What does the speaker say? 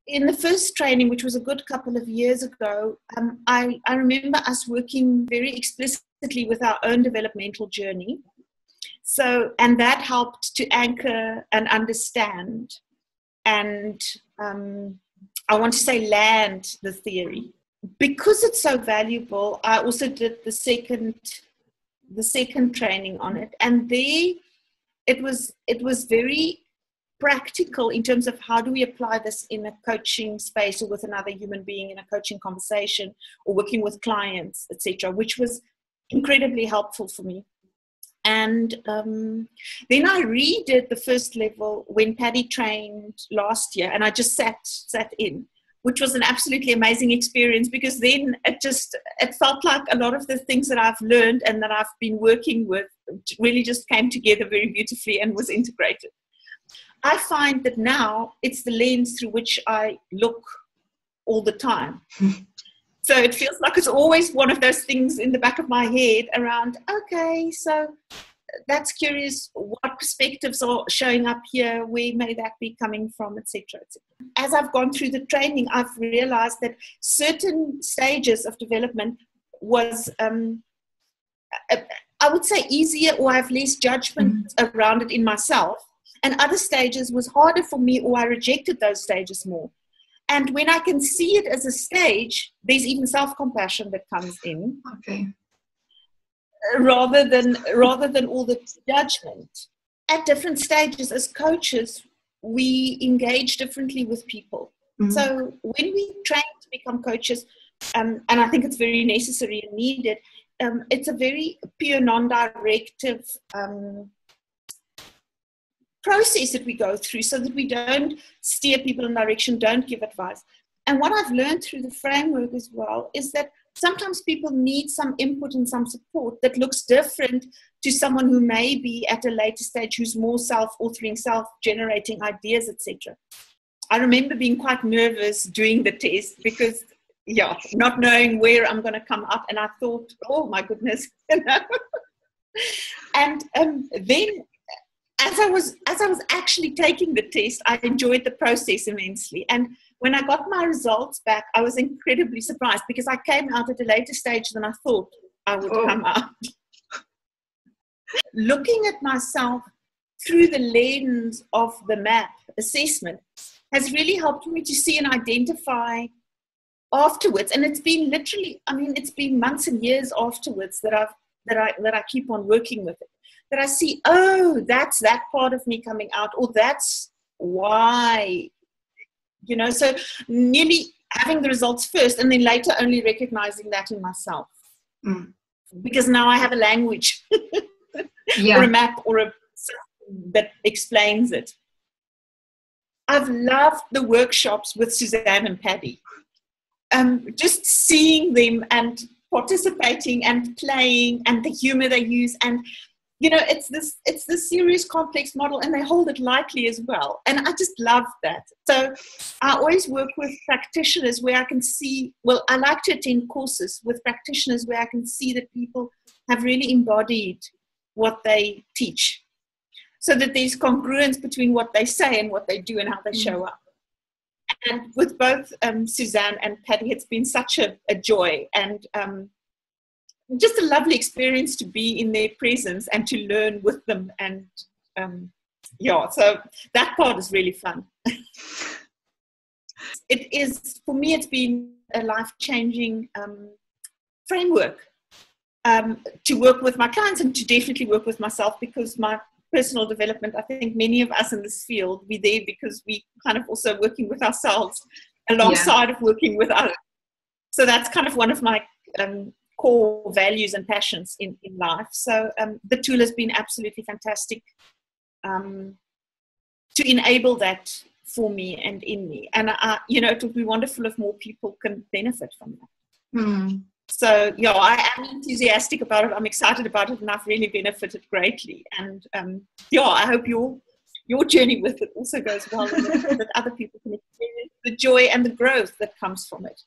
in the first training, which was a good couple of years ago, I remember us working very explicitly with our own developmental journey. So, and that helped to anchor and understand and I want to say land the theory. Because it's so valuable, I also did the second training on it. And there it was very practical in terms of how do we apply this in a coaching space or with another human being in a coaching conversation or working with clients, etc., which was incredibly helpful for me. And then I redid the first level when Paddy trained last year, and I just sat in, which was an absolutely amazing experience, because then it felt like a lot of the things that I've learned and that I've been working with really just came together very beautifully and was integrated. I find that now it's the lens through which I look all the time. So it feels like it's always one of those things in the back of my head around, okay, so that's curious, what perspectives are showing up here, where may that be coming from, etc. As I've gone through the training, I've realized that certain stages of development was, I would say, easier, or I have less judgment around it in myself. And other stages was harder for me, or I rejected those stages more. And when I can see it as a stage, there's even self-compassion that comes in. Okay. Rather than all the judgment. At different stages as coaches, we engage differently with people. Mm-hmm. So when we train to become coaches, and I think it's very necessary and needed, it's a very pure, non-directive process that we go through, so that we don't steer people in direction, don't give advice. And what I've learned through the framework as well is that sometimes people need some input and some support that looks different to someone who may be at a later stage, who's more self-authoring, self-generating ideas, etc. I remember being quite nervous doing the test because, not knowing where I'm going to come up, and I thought, oh my goodness, And then, as I was actually taking the test, I enjoyed the process immensely. And when I got my results back, I was incredibly surprised, because I came out at a later stage than I thought I would come out. Looking at myself through the lens of the MAP assessment has really helped me to see and identify afterwards. And it's been literally, it's been months and years afterwards that I keep on working with it, that I see, oh, that's that part of me coming out, or that's why. So nearly having the results first and then later only recognizing that in myself. Mm. Because now I have a language or a map or a system that explains it. I've loved the workshops with Suzanne and Paddy. Just seeing them and participating and playing and the humor they use, and it's this serious, complex model, and they hold it lightly as well. And I just love that. So I always work with practitioners where I can see, I like to attend courses with practitioners where I can see that people have really embodied what they teach, so that there's congruence between what they say and what they do and how they show up. And with both Suzanne and Paddy, it's been such a joy, and just a lovely experience to be in their presence and to learn with them. And so that part is really fun. It is, for me, it's been a life-changing framework to work with my clients and to definitely work with myself, because my personal development, I think many of us in this field, we're there because we kind of also working with ourselves alongside of working with others. So that's kind of one of my core values and passions in life. So the tool has been absolutely fantastic to enable that for me and in me. And, it would be wonderful if more people can benefit from that. Mm. So, I am enthusiastic about it. I'm excited about it, and I've really benefited greatly. And, I hope your journey with it also goes well, and that other people can experience the joy and the growth that comes from it.